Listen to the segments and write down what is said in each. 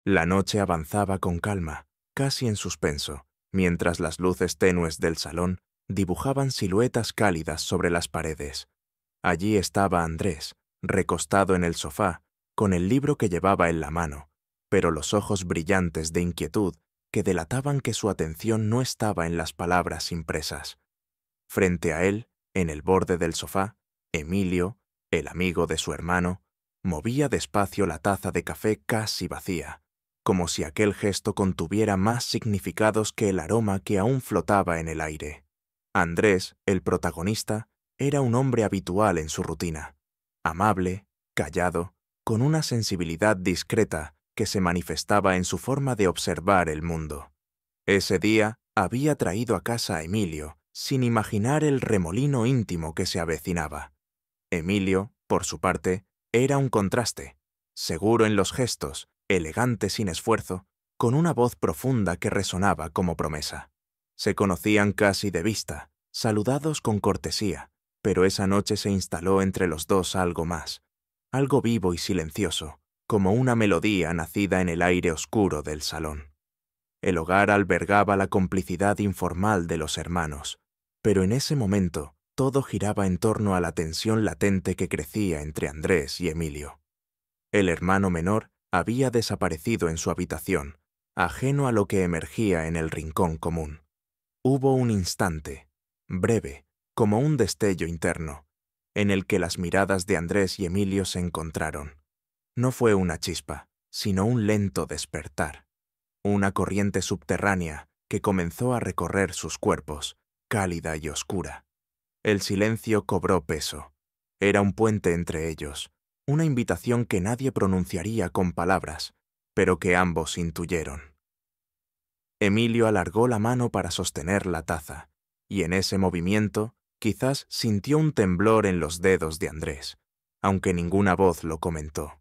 La noche avanzaba con calma, casi en suspenso, mientras las luces tenues del salón dibujaban siluetas cálidas sobre las paredes. Allí estaba Andrés, recostado en el sofá, con el libro que llevaba en la mano, pero los ojos brillantes de inquietud que delataban que su atención no estaba en las palabras impresas. Frente a él, en el borde del sofá, Emilio, el amigo de su hermano, movía despacio la taza de café casi vacía, como si aquel gesto contuviera más significados que el aroma que aún flotaba en el aire. Andrés, el protagonista, era un hombre habitual en su rutina, amable, callado, con una sensibilidad discreta que se manifestaba en su forma de observar el mundo. Ese día había traído a casa a Emilio, sin imaginar el remolino íntimo que se avecinaba. Emilio, por su parte, era un contraste, seguro en los gestos, elegante sin esfuerzo, con una voz profunda que resonaba como promesa. Se conocían casi de vista, saludados con cortesía, pero esa noche se instaló entre los dos algo más, algo vivo y silencioso, como una melodía nacida en el aire oscuro del salón. El hogar albergaba la complicidad informal de los hermanos, pero en ese momento todo giraba en torno a la tensión latente que crecía entre Andrés y Emilio. El hermano menor había desaparecido en su habitación, ajeno a lo que emergía en el rincón común. Hubo un instante, breve, como un destello interno, en el que las miradas de Andrés y Emilio se encontraron. No fue una chispa, sino un lento despertar. Una corriente subterránea que comenzó a recorrer sus cuerpos, cálida y oscura. El silencio cobró peso. Era un puente entre ellos, una invitación que nadie pronunciaría con palabras, pero que ambos intuyeron. Emilio alargó la mano para sostener la taza, y en ese movimiento quizás sintió un temblor en los dedos de Andrés, aunque ninguna voz lo comentó.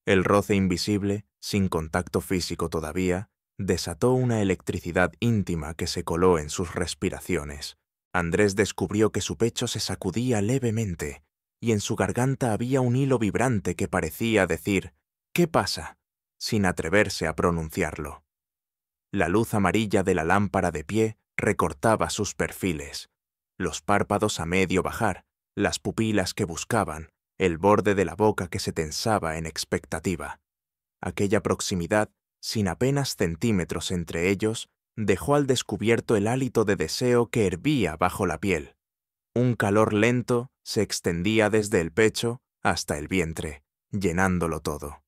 El roce invisible, sin contacto físico todavía, desató una electricidad íntima que se coló en sus respiraciones. Andrés descubrió que su pecho se sacudía levemente y en su garganta había un hilo vibrante que parecía decir «¿Qué pasa?», sin atreverse a pronunciarlo. La luz amarilla de la lámpara de pie recortaba sus perfiles, los párpados a medio bajar, las pupilas que buscaban, el borde de la boca que se tensaba en expectativa. Aquella proximidad, sin apenas centímetros entre ellos, dejó al descubierto el hálito de deseo que hervía bajo la piel. Un calor lento se extendía desde el pecho hasta el vientre, llenándolo todo.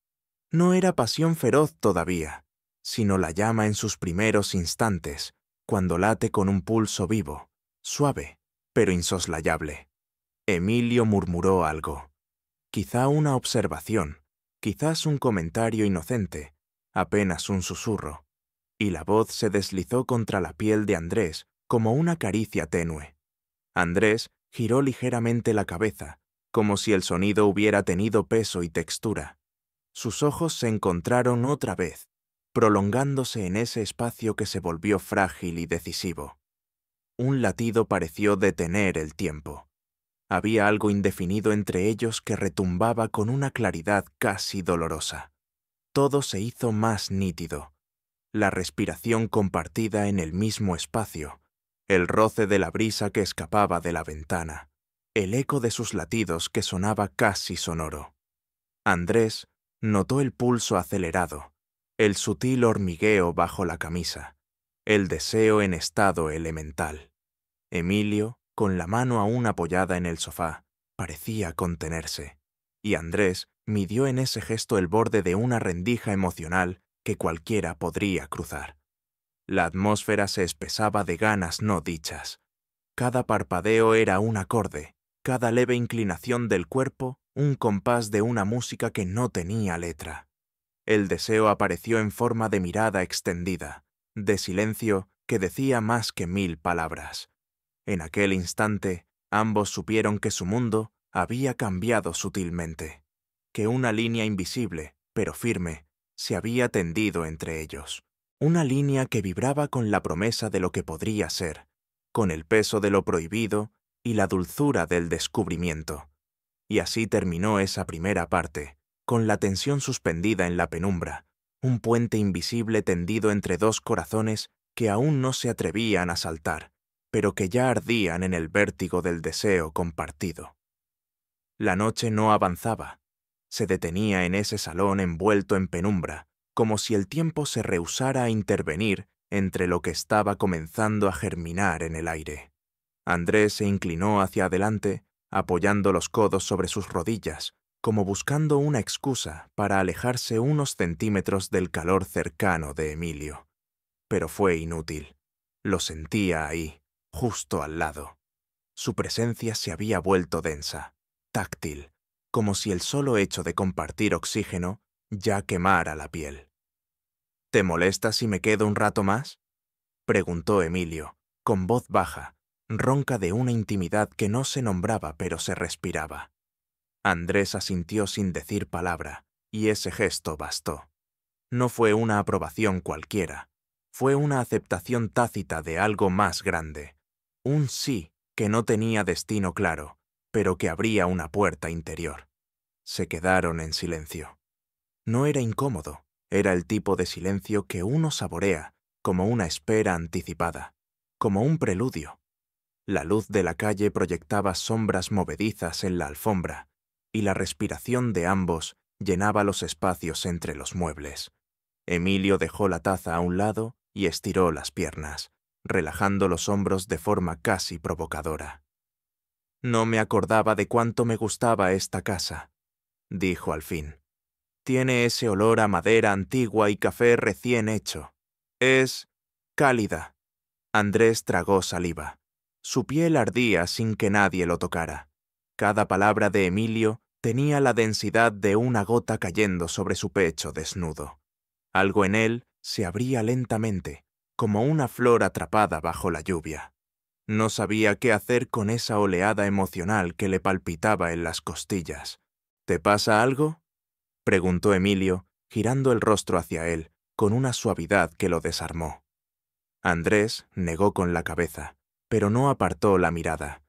No era pasión feroz todavía, sino la llama en sus primeros instantes, cuando late con un pulso vivo, suave, pero insoslayable. Emilio murmuró algo. Quizá una observación, quizás un comentario inocente, apenas un susurro, y la voz se deslizó contra la piel de Andrés como una caricia tenue. Andrés giró ligeramente la cabeza, como si el sonido hubiera tenido peso y textura. Sus ojos se encontraron otra vez, prolongándose en ese espacio que se volvió frágil y decisivo. Un latido pareció detener el tiempo. Había algo indefinido entre ellos que retumbaba con una claridad casi dolorosa. Todo se hizo más nítido. La respiración compartida en el mismo espacio, el roce de la brisa que escapaba de la ventana, el eco de sus latidos que sonaba casi sonoro. Andrés notó el pulso acelerado, el sutil hormigueo bajo la camisa, el deseo en estado elemental. Emilio, con la mano aún apoyada en el sofá, parecía contenerse, y Andrés midió en ese gesto el borde de una rendija emocional que cualquiera podría cruzar. La atmósfera se espesaba de ganas no dichas. Cada parpadeo era un acorde, cada leve inclinación del cuerpo un compás de una música que no tenía letra. El deseo apareció en forma de mirada extendida, de silencio que decía más que 1000 palabras. En aquel instante, ambos supieron que su mundo había cambiado sutilmente, que una línea invisible, pero firme, se había tendido entre ellos. Una línea que vibraba con la promesa de lo que podría ser, con el peso de lo prohibido y la dulzura del descubrimiento. Y así terminó esa primera parte, con la tensión suspendida en la penumbra, un puente invisible tendido entre dos corazones que aún no se atrevían a saltar, pero que ya ardían en el vértigo del deseo compartido. La noche no avanzaba. Se detenía en ese salón envuelto en penumbra, como si el tiempo se rehusara a intervenir entre lo que estaba comenzando a germinar en el aire. Andrés se inclinó hacia adelante, apoyando los codos sobre sus rodillas, como buscando una excusa para alejarse unos centímetros del calor cercano de Emilio. Pero fue inútil. Lo sentía ahí, justo al lado. Su presencia se había vuelto densa, táctil, como si el solo hecho de compartir oxígeno ya quemara la piel. ¿Te molesta si me quedo un rato más?, preguntó Emilio, con voz baja, ronca de una intimidad que no se nombraba pero se respiraba. Andrés asintió sin decir palabra, y ese gesto bastó. No fue una aprobación cualquiera, fue una aceptación tácita de algo más grande, un sí que no tenía destino claro, pero que abría una puerta interior. Se quedaron en silencio. No era incómodo, era el tipo de silencio que uno saborea como una espera anticipada, como un preludio. La luz de la calle proyectaba sombras movedizas en la alfombra, y la respiración de ambos llenaba los espacios entre los muebles. Emilio dejó la taza a un lado y estiró las piernas, relajando los hombros de forma casi provocadora. «No me acordaba de cuánto me gustaba esta casa», dijo al fin. «Tiene ese olor a madera antigua y café recién hecho. Es cálida». Andrés tragó saliva. Su piel ardía sin que nadie lo tocara. Cada palabra de Emilio tenía la densidad de una gota cayendo sobre su pecho desnudo. Algo en él se abría lentamente, como una flor atrapada bajo la lluvia. No sabía qué hacer con esa oleada emocional que le palpitaba en las costillas. «¿Te pasa algo?», preguntó Emilio, girando el rostro hacia él, con una suavidad que lo desarmó. Andrés negó con la cabeza, pero no apartó la mirada.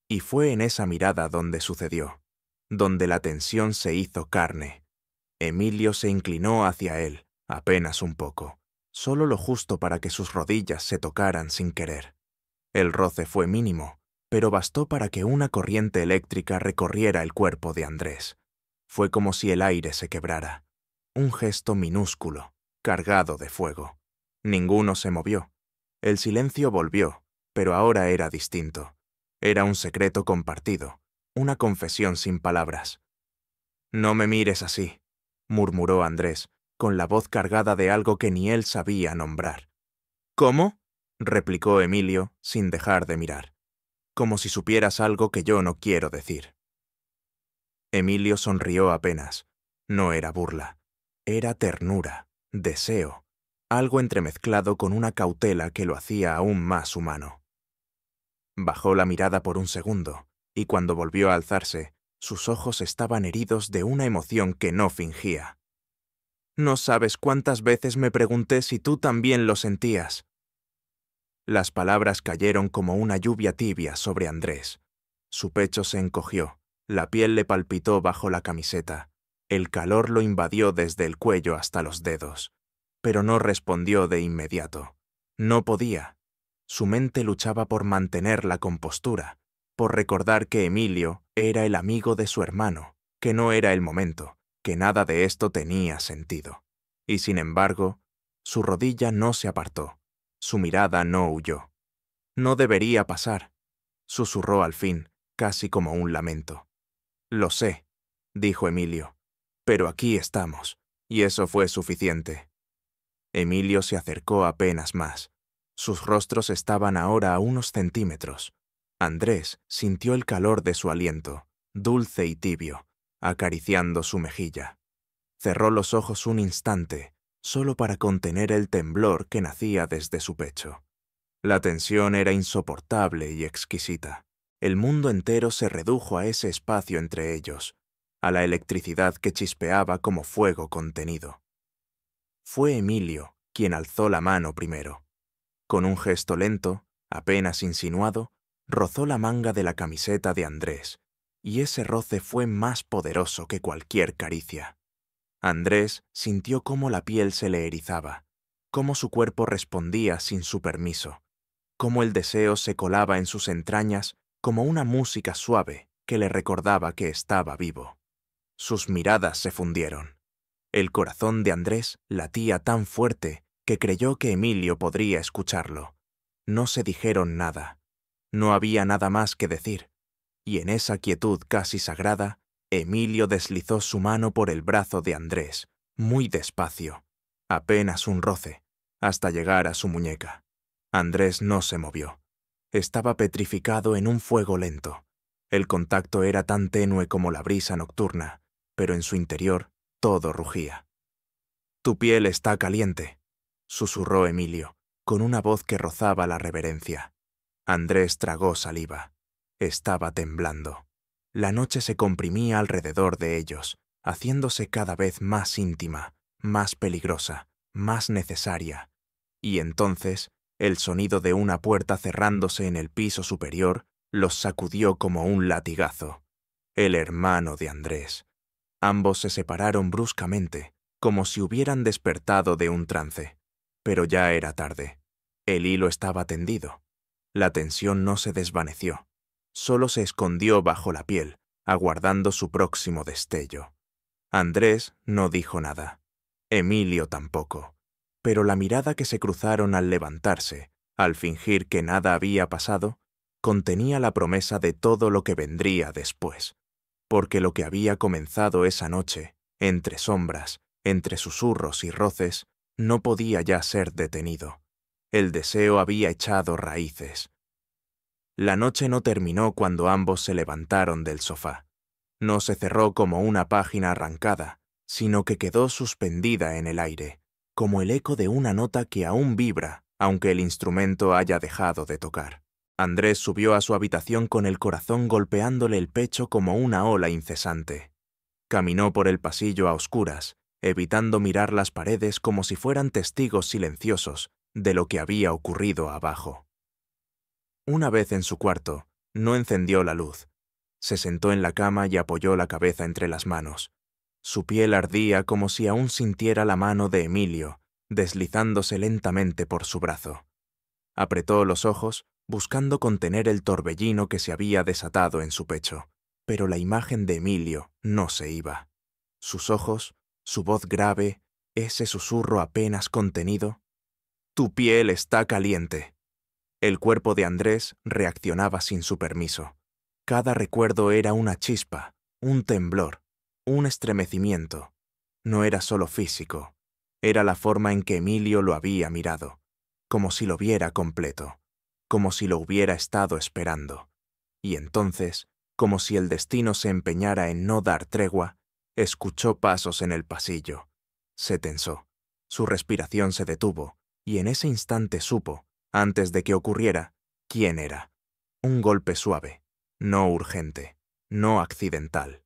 Y fue en esa mirada donde sucedió, donde la tensión se hizo carne. Emilio se inclinó hacia él, apenas un poco, solo lo justo para que sus rodillas se tocaran sin querer. El roce fue mínimo, pero bastó para que una corriente eléctrica recorriera el cuerpo de Andrés. Fue como si el aire se quebrara. Un gesto minúsculo, cargado de fuego. Ninguno se movió. El silencio volvió, pero ahora era distinto. Era un secreto compartido, una confesión sin palabras. «No me mires así», murmuró Andrés, con la voz cargada de algo que ni él sabía nombrar. «¿Cómo?», replicó Emilio, sin dejar de mirar. «Como si supieras algo que yo no quiero decir». Emilio sonrió apenas. No era burla. Era ternura, deseo, algo entremezclado con una cautela que lo hacía aún más humano. Bajó la mirada por un segundo, y cuando volvió a alzarse, sus ojos estaban heridos de una emoción que no fingía. «No sabes cuántas veces me pregunté si tú también lo sentías». Las palabras cayeron como una lluvia tibia sobre Andrés. Su pecho se encogió, la piel le palpitó bajo la camiseta, el calor lo invadió desde el cuello hasta los dedos, pero no respondió de inmediato. No podía. Su mente luchaba por mantener la compostura, por recordar que Emilio era el amigo de su hermano, que no era el momento, que nada de esto tenía sentido. Y sin embargo, su rodilla no se apartó, su mirada no huyó. «No debería pasar», susurró al fin, casi como un lamento. «Lo sé», dijo Emilio, «pero aquí estamos», y eso fue suficiente. Emilio se acercó apenas más. Sus rostros estaban ahora a unos centímetros. Andrés sintió el calor de su aliento, dulce y tibio, acariciando su mejilla. Cerró los ojos un instante, solo para contener el temblor que nacía desde su pecho. La tensión era insoportable y exquisita. El mundo entero se redujo a ese espacio entre ellos, a la electricidad que chispeaba como fuego contenido. Fue Emilio quien alzó la mano primero. Con un gesto lento, apenas insinuado, rozó la manga de la camiseta de Andrés, y ese roce fue más poderoso que cualquier caricia. Andrés sintió cómo la piel se le erizaba, cómo su cuerpo respondía sin su permiso, cómo el deseo se colaba en sus entrañas como una música suave que le recordaba que estaba vivo. Sus miradas se fundieron. El corazón de Andrés latía tan fuerte que creyó que Emilio podría escucharlo. No se dijeron nada. No había nada más que decir. Y en esa quietud casi sagrada, Emilio deslizó su mano por el brazo de Andrés, muy despacio, apenas un roce, hasta llegar a su muñeca. Andrés no se movió. Estaba petrificado en un fuego lento. El contacto era tan tenue como la brisa nocturna, pero en su interior todo rugía. «Tu piel está caliente», susurró Emilio, con una voz que rozaba la reverencia. Andrés tragó saliva. Estaba temblando. La noche se comprimía alrededor de ellos, haciéndose cada vez más íntima, más peligrosa, más necesaria. Y entonces, el sonido de una puerta cerrándose en el piso superior los sacudió como un latigazo. El hermano de Andrés. Ambos se separaron bruscamente, como si hubieran despertado de un trance. Pero ya era tarde. El hilo estaba tendido. La tensión no se desvaneció. Solo se escondió bajo la piel, aguardando su próximo destello. Andrés no dijo nada. Emilio tampoco. Pero la mirada que se cruzaron al levantarse, al fingir que nada había pasado, contenía la promesa de todo lo que vendría después. Porque lo que había comenzado esa noche, entre sombras, entre susurros y roces, no podía ya ser detenido. El deseo había echado raíces. La noche no terminó cuando ambos se levantaron del sofá. No se cerró como una página arrancada, sino que quedó suspendida en el aire, como el eco de una nota que aún vibra, aunque el instrumento haya dejado de tocar. Andrés subió a su habitación con el corazón golpeándole el pecho como una ola incesante. Caminó por el pasillo a oscuras, evitando mirar las paredes como si fueran testigos silenciosos de lo que había ocurrido abajo. Una vez en su cuarto, no encendió la luz. Se sentó en la cama y apoyó la cabeza entre las manos. Su piel ardía como si aún sintiera la mano de Emilio, deslizándose lentamente por su brazo. Apretó los ojos, buscando contener el torbellino que se había desatado en su pecho, pero la imagen de Emilio no se iba. Sus ojos, su voz grave, ese susurro apenas contenido. «Tu piel está caliente». El cuerpo de Andrés reaccionaba sin su permiso. Cada recuerdo era una chispa, un temblor, un estremecimiento. No era solo físico, era la forma en que Emilio lo había mirado, como si lo viera completo, como si lo hubiera estado esperando. Y entonces, como si el destino se empeñara en no dar tregua, escuchó pasos en el pasillo. Se tensó, su respiración se detuvo, y en ese instante supo, antes de que ocurriera, quién era. Un golpe suave, no urgente, no accidental.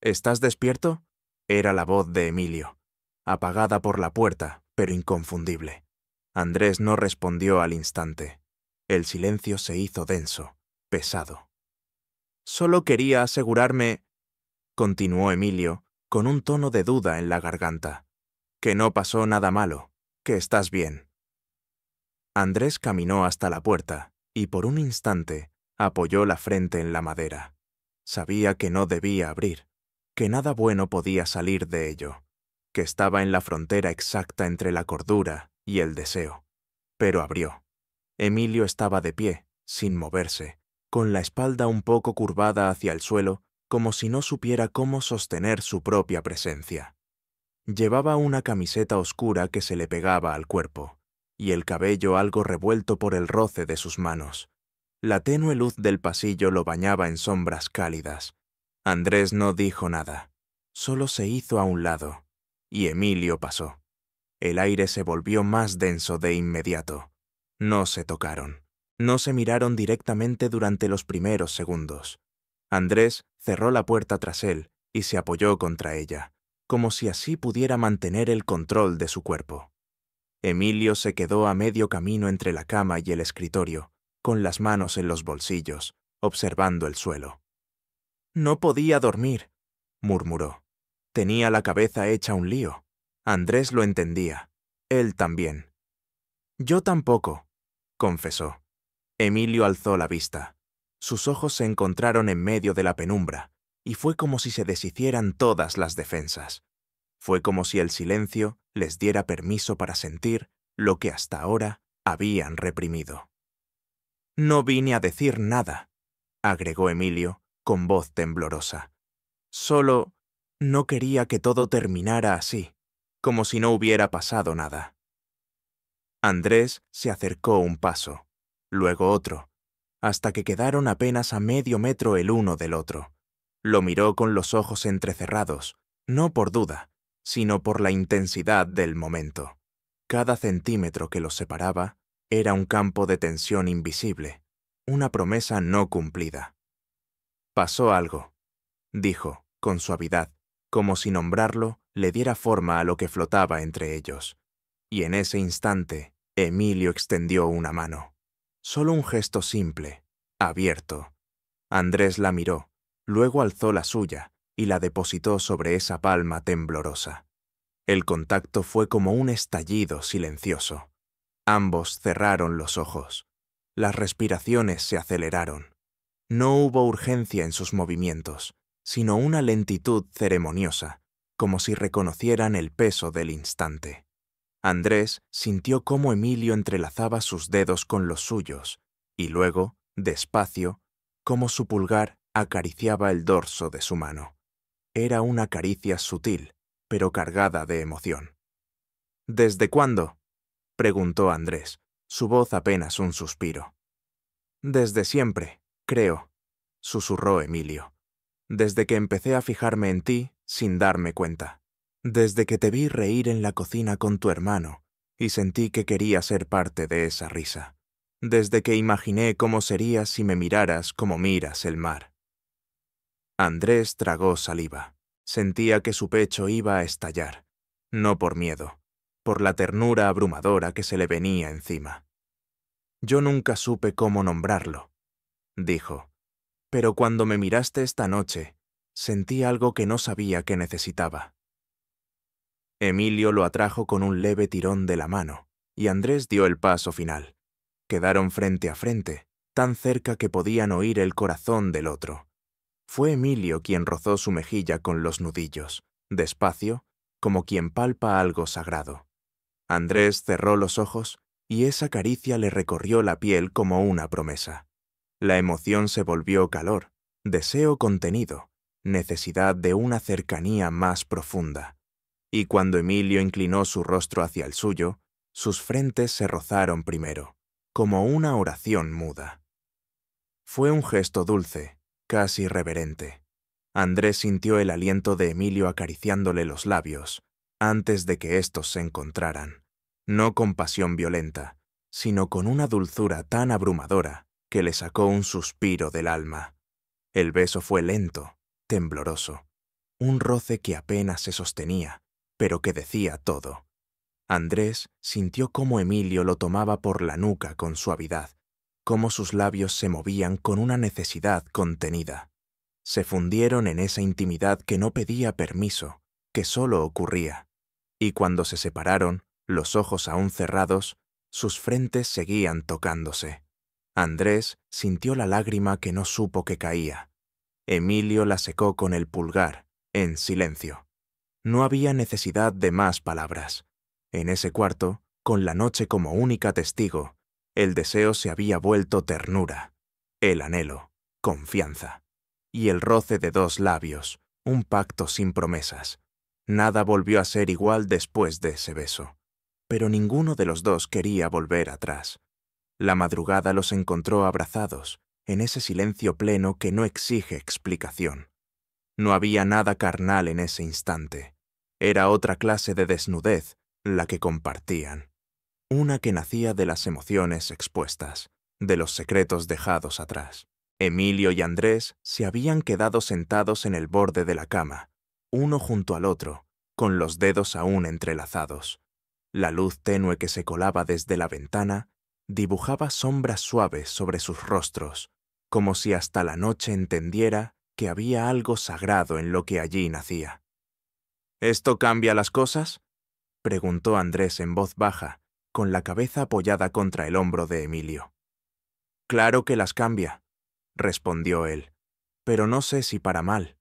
«¿Estás despierto?», era la voz de Emilio, apagada por la puerta, pero inconfundible. Andrés no respondió al instante. El silencio se hizo denso, pesado. «Solo quería asegurarme», continuó Emilio, con un tono de duda en la garganta, «que no pasó nada malo, que estás bien». Andrés caminó hasta la puerta y por un instante apoyó la frente en la madera. Sabía que no debía abrir, que nada bueno podía salir de ello, que estaba en la frontera exacta entre la cordura y el deseo. Pero abrió. Emilio estaba de pie, sin moverse, con la espalda un poco curvada hacia el suelo, como si no supiera cómo sostener su propia presencia. Llevaba una camiseta oscura que se le pegaba al cuerpo, y el cabello algo revuelto por el roce de sus manos. La tenue luz del pasillo lo bañaba en sombras cálidas. Andrés no dijo nada, solo se hizo a un lado, y Emilio pasó. El aire se volvió más denso de inmediato. No se tocaron, no se miraron directamente durante los primeros segundos. Andrés cerró la puerta tras él y se apoyó contra ella, como si así pudiera mantener el control de su cuerpo. Emilio se quedó a medio camino entre la cama y el escritorio, con las manos en los bolsillos, observando el suelo. «No podía dormir», murmuró. Tenía la cabeza hecha un lío. Andrés lo entendía. Él también. Yo tampoco, confesó. Emilio alzó la vista. Sus ojos se encontraron en medio de la penumbra, y fue como si se deshicieran todas las defensas. Fue como si el silencio les diera permiso para sentir lo que hasta ahora habían reprimido. No vine a decir nada, agregó Emilio con voz temblorosa. Solo no quería que todo terminara así, como si no hubiera pasado nada. Andrés se acercó un paso, luego otro, hasta que quedaron apenas a medio metro el uno del otro. Lo miró con los ojos entrecerrados, no por duda, sino por la intensidad del momento. Cada centímetro que los separaba era un campo de tensión invisible, una promesa no cumplida. Pasó algo, dijo, con suavidad, como si nombrarlo le diera forma a lo que flotaba entre ellos. Y en ese instante, Emilio extendió una mano. Solo un gesto simple, abierto. Andrés la miró, luego alzó la suya y la depositó sobre esa palma temblorosa. El contacto fue como un estallido silencioso. Ambos cerraron los ojos. Las respiraciones se aceleraron. No hubo urgencia en sus movimientos, sino una lentitud ceremoniosa, como si reconocieran el peso del instante. Andrés sintió cómo Emilio entrelazaba sus dedos con los suyos, y luego, despacio, cómo su pulgar acariciaba el dorso de su mano. Era una caricia sutil, pero cargada de emoción. ¿Desde cuándo?, preguntó Andrés, su voz apenas un suspiro. Desde siempre, creo, susurró Emilio. Desde que empecé a fijarme en ti sin darme cuenta. Desde que te vi reír en la cocina con tu hermano y sentí que quería ser parte de esa risa. Desde que imaginé cómo serías si me miraras como miras el mar. Andrés tragó saliva. Sentía que su pecho iba a estallar, no por miedo, por la ternura abrumadora que se le venía encima. Yo nunca supe cómo nombrarlo, dijo, pero cuando me miraste esta noche, sentí algo que no sabía que necesitaba. Emilio lo atrajo con un leve tirón de la mano, y Andrés dio el paso final. Quedaron frente a frente, tan cerca que podían oír el corazón del otro. Fue Emilio quien rozó su mejilla con los nudillos, despacio, como quien palpa algo sagrado. Andrés cerró los ojos y esa caricia le recorrió la piel como una promesa. La emoción se volvió calor, deseo contenido, necesidad de una cercanía más profunda. Y cuando Emilio inclinó su rostro hacia el suyo, sus frentes se rozaron primero, como una oración muda. Fue un gesto dulce, casi reverente. Andrés sintió el aliento de Emilio acariciándole los labios, antes de que éstos se encontraran, no con pasión violenta, sino con una dulzura tan abrumadora que le sacó un suspiro del alma. El beso fue lento, tembloroso, un roce que apenas se sostenía, pero que decía todo. Andrés sintió cómo Emilio lo tomaba por la nuca con suavidad, cómo sus labios se movían con una necesidad contenida. Se fundieron en esa intimidad que no pedía permiso, que solo ocurría. Y cuando se separaron, los ojos aún cerrados, sus frentes seguían tocándose. Andrés sintió la lágrima que no supo que caía. Emilio la secó con el pulgar, en silencio. No había necesidad de más palabras. En ese cuarto, con la noche como única testigo, el deseo se había vuelto ternura, el anhelo, confianza, y el roce de dos labios, un pacto sin promesas. Nada volvió a ser igual después de ese beso, pero ninguno de los dos quería volver atrás. La madrugada los encontró abrazados, en ese silencio pleno que no exige explicación. No había nada carnal en ese instante. Era otra clase de desnudez la que compartían. Una que nacía de las emociones expuestas, de los secretos dejados atrás. Emilio y Andrés se habían quedado sentados en el borde de la cama, uno junto al otro, con los dedos aún entrelazados. La luz tenue que se colaba desde la ventana dibujaba sombras suaves sobre sus rostros, como si hasta la noche entendiera que había algo sagrado en lo que allí nacía. ¿Esto cambia las cosas?, preguntó Andrés en voz baja, con la cabeza apoyada contra el hombro de Emilio. Claro que las cambia, respondió él, pero no sé si para mal.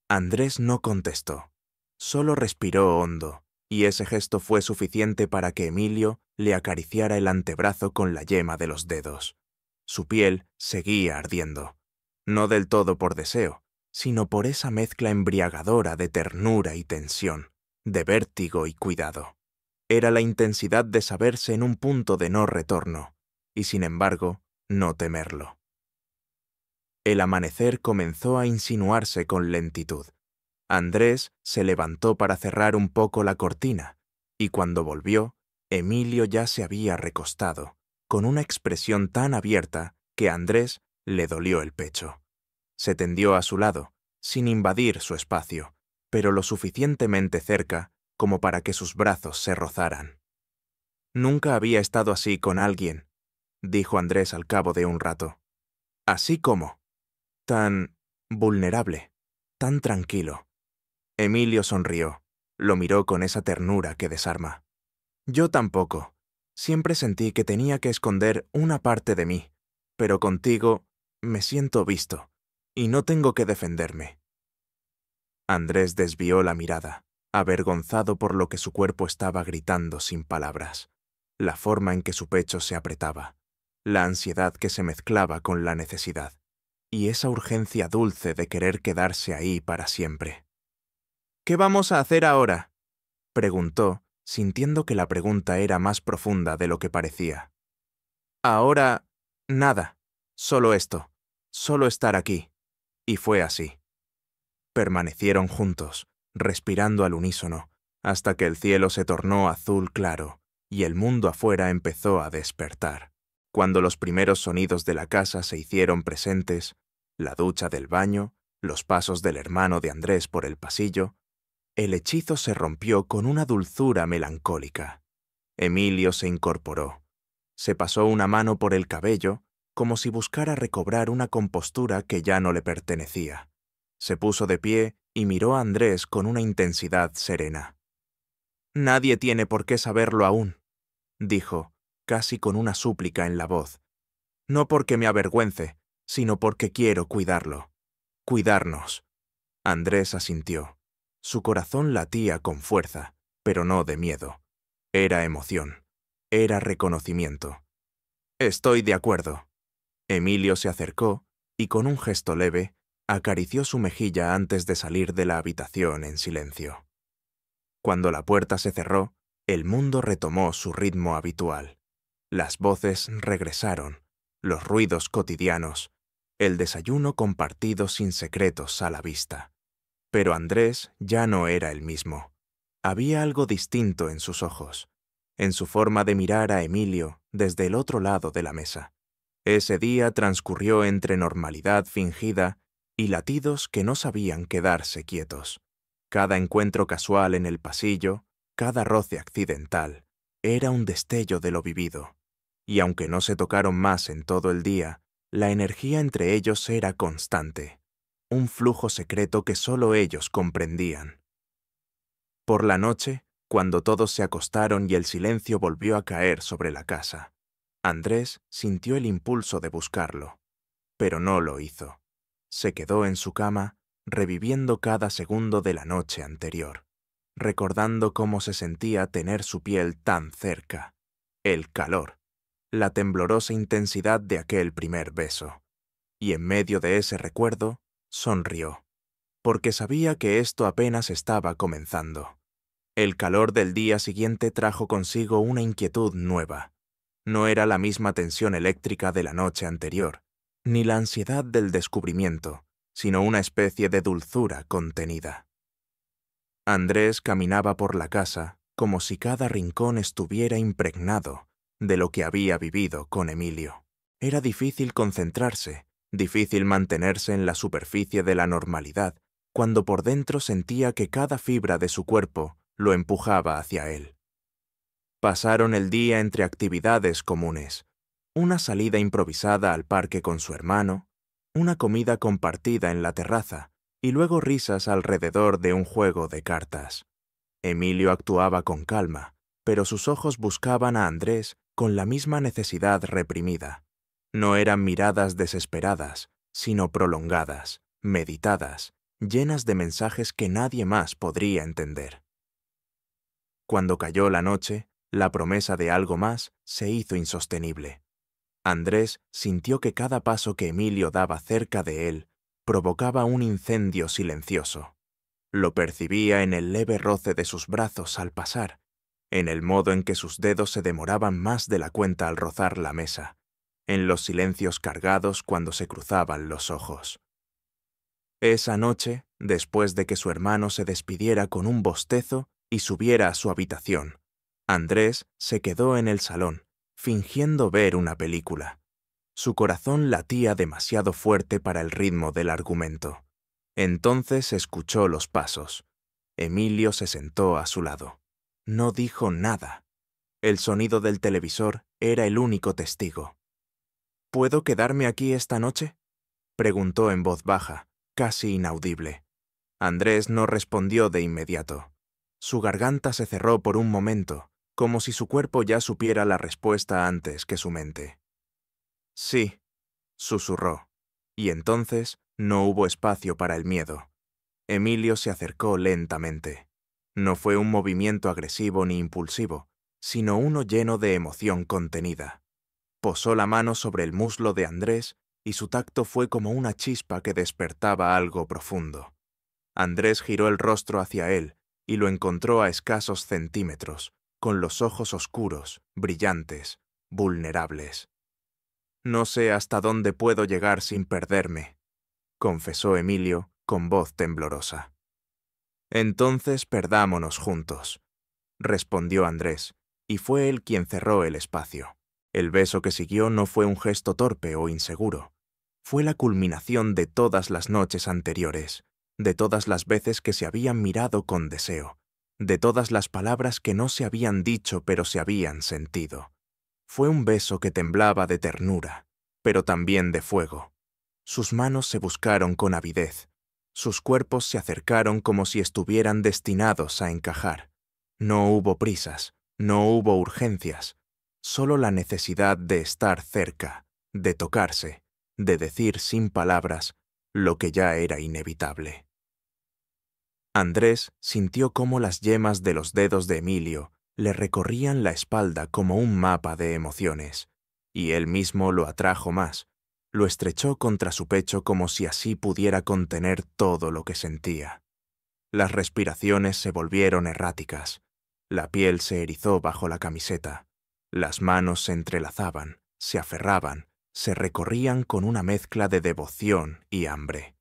Andrés no contestó, solo respiró hondo, y ese gesto fue suficiente para que Emilio le acariciara el antebrazo con la yema de los dedos. Su piel seguía ardiendo, no del todo por deseo, sino por esa mezcla embriagadora de ternura y tensión, de vértigo y cuidado. Era la intensidad de saberse en un punto de no retorno, y sin embargo, no temerlo. El amanecer comenzó a insinuarse con lentitud. Andrés se levantó para cerrar un poco la cortina, y cuando volvió, Emilio ya se había recostado, con una expresión tan abierta que a Andrés le dolió el pecho. Se tendió a su lado, sin invadir su espacio, pero lo suficientemente cerca como para que sus brazos se rozaran. Nunca había estado así con alguien, dijo Andrés al cabo de un rato. Así como, tan vulnerable, tan tranquilo. Emilio sonrió, lo miró con esa ternura que desarma. Yo tampoco. Siempre sentí que tenía que esconder una parte de mí, pero contigo me siento visto, y no tengo que defenderme. Andrés desvió la mirada, avergonzado por lo que su cuerpo estaba gritando sin palabras, la forma en que su pecho se apretaba, la ansiedad que se mezclaba con la necesidad, y esa urgencia dulce de querer quedarse ahí para siempre. ¿Qué vamos a hacer ahora?, preguntó, sintiendo que la pregunta era más profunda de lo que parecía. Ahora, nada, solo esto, solo estar aquí. Y fue así. Permanecieron juntos, respirando al unísono, hasta que el cielo se tornó azul claro y el mundo afuera empezó a despertar. Cuando los primeros sonidos de la casa se hicieron presentes, la ducha del baño, los pasos del hermano de Andrés por el pasillo, el hechizo se rompió con una dulzura melancólica. Emilio se incorporó. Se pasó una mano por el cabello, como si buscara recobrar una compostura que ya no le pertenecía. Se puso de pie y miró a Andrés con una intensidad serena. «Nadie tiene por qué saberlo aún», dijo, casi con una súplica en la voz. «No porque me avergüence, sino porque quiero cuidarlo. Cuidarnos». Andrés asintió. Su corazón latía con fuerza, pero no de miedo. Era emoción. Era reconocimiento. «Estoy de acuerdo». Emilio se acercó y con un gesto leve acarició su mejilla antes de salir de la habitación en silencio. Cuando la puerta se cerró, el mundo retomó su ritmo habitual. Las voces regresaron, los ruidos cotidianos, el desayuno compartido sin secretos a la vista. Pero Andrés ya no era el mismo. Había algo distinto en sus ojos, en su forma de mirar a Emilio desde el otro lado de la mesa. Ese día transcurrió entre normalidad fingida y latidos que no sabían quedarse quietos. Cada encuentro casual en el pasillo, cada roce accidental, era un destello de lo vivido. Y aunque no se tocaron más en todo el día, la energía entre ellos era constante, un flujo secreto que solo ellos comprendían. Por la noche, cuando todos se acostaron y el silencio volvió a caer sobre la casa, Andrés sintió el impulso de buscarlo, pero no lo hizo. Se quedó en su cama, reviviendo cada segundo de la noche anterior, recordando cómo se sentía tener su piel tan cerca, el calor, la temblorosa intensidad de aquel primer beso. Y en medio de ese recuerdo, sonrió, porque sabía que esto apenas estaba comenzando. El calor del día siguiente trajo consigo una inquietud nueva. No era la misma tensión eléctrica de la noche anterior, ni la ansiedad del descubrimiento, sino una especie de dulzura contenida. Andrés caminaba por la casa como si cada rincón estuviera impregnado de lo que había vivido con Emilio. Era difícil concentrarse, difícil mantenerse en la superficie de la normalidad, cuando por dentro sentía que cada fibra de su cuerpo lo empujaba hacia él. Pasaron el día entre actividades comunes, una salida improvisada al parque con su hermano, una comida compartida en la terraza, y luego risas alrededor de un juego de cartas. Emilio actuaba con calma, pero sus ojos buscaban a Andrés con la misma necesidad reprimida. No eran miradas desesperadas, sino prolongadas, meditadas, llenas de mensajes que nadie más podría entender. Cuando cayó la noche, la promesa de algo más se hizo insostenible. Andrés sintió que cada paso que Emilio daba cerca de él provocaba un incendio silencioso. Lo percibía en el leve roce de sus brazos al pasar, en el modo en que sus dedos se demoraban más de la cuenta al rozar la mesa, en los silencios cargados cuando se cruzaban los ojos. Esa noche, después de que su hermano se despidiera con un bostezo y subiera a su habitación, Andrés se quedó en el salón, fingiendo ver una película. Su corazón latía demasiado fuerte para el ritmo del argumento. Entonces escuchó los pasos. Emilio se sentó a su lado. No dijo nada. El sonido del televisor era el único testigo. ¿Puedo quedarme aquí esta noche?, preguntó en voz baja, casi inaudible. Andrés no respondió de inmediato. Su garganta se cerró por un momento, como si su cuerpo ya supiera la respuesta antes que su mente. Sí, susurró, y entonces no hubo espacio para el miedo. Emilio se acercó lentamente. No fue un movimiento agresivo ni impulsivo, sino uno lleno de emoción contenida. Posó la mano sobre el muslo de Andrés y su tacto fue como una chispa que despertaba algo profundo. Andrés giró el rostro hacia él y lo encontró a escasos centímetros, con los ojos oscuros, brillantes, vulnerables. «No sé hasta dónde puedo llegar sin perderme», confesó Emilio con voz temblorosa. «Entonces perdámonos juntos», respondió Andrés, y fue él quien cerró el espacio. El beso que siguió no fue un gesto torpe o inseguro. Fue la culminación de todas las noches anteriores, de todas las veces que se habían mirado con deseo, de todas las palabras que no se habían dicho pero se habían sentido. Fue un beso que temblaba de ternura, pero también de fuego. Sus manos se buscaron con avidez. Sus cuerpos se acercaron como si estuvieran destinados a encajar. No hubo prisas, no hubo urgencias, solo la necesidad de estar cerca, de tocarse, de decir sin palabras lo que ya era inevitable. Andrés sintió cómo las yemas de los dedos de Emilio le recorrían la espalda como un mapa de emociones, y él mismo lo atrajo más, lo estrechó contra su pecho como si así pudiera contener todo lo que sentía. Las respiraciones se volvieron erráticas, la piel se erizó bajo la camiseta, las manos se entrelazaban, se aferraban, se recorrían con una mezcla de devoción y hambre.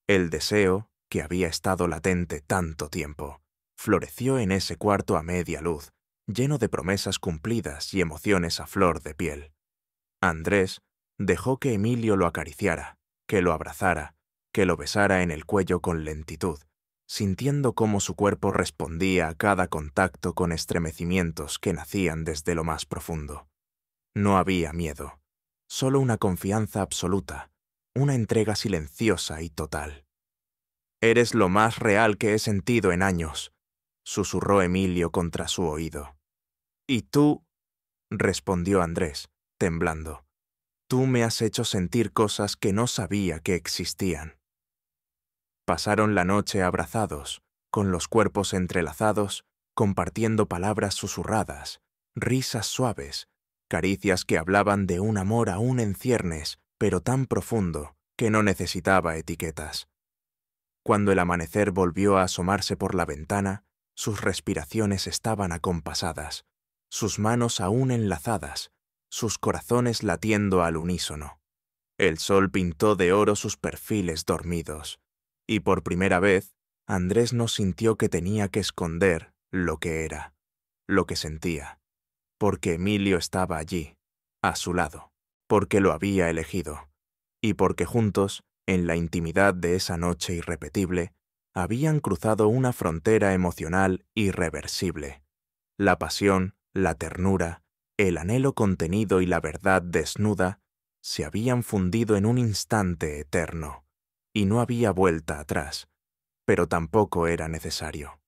El deseo, que había estado latente tanto tiempo, floreció en ese cuarto a media luz, lleno de promesas cumplidas y emociones a flor de piel. Andrés dejó que Emilio lo acariciara, que lo abrazara, que lo besara en el cuello con lentitud, sintiendo cómo su cuerpo respondía a cada contacto con estremecimientos que nacían desde lo más profundo. No había miedo, solo una confianza absoluta, una entrega silenciosa y total. «Eres lo más real que he sentido en años», susurró Emilio contra su oído. «Y tú», respondió Andrés, temblando, «tú me has hecho sentir cosas que no sabía que existían». Pasaron la noche abrazados, con los cuerpos entrelazados, compartiendo palabras susurradas, risas suaves, caricias que hablaban de un amor aún en ciernes, pero tan profundo que no necesitaba etiquetas. Cuando el amanecer volvió a asomarse por la ventana, sus respiraciones estaban acompasadas, sus manos aún enlazadas, sus corazones latiendo al unísono. El sol pintó de oro sus perfiles dormidos, y por primera vez, Andrés no sintió que tenía que esconder lo que era, lo que sentía, porque Emilio estaba allí, a su lado, porque lo había elegido, y porque juntos, en la intimidad de esa noche irrepetible, habían cruzado una frontera emocional irreversible. La pasión, la ternura, el anhelo contenido y la verdad desnuda se habían fundido en un instante eterno, y no había vuelta atrás, pero tampoco era necesario.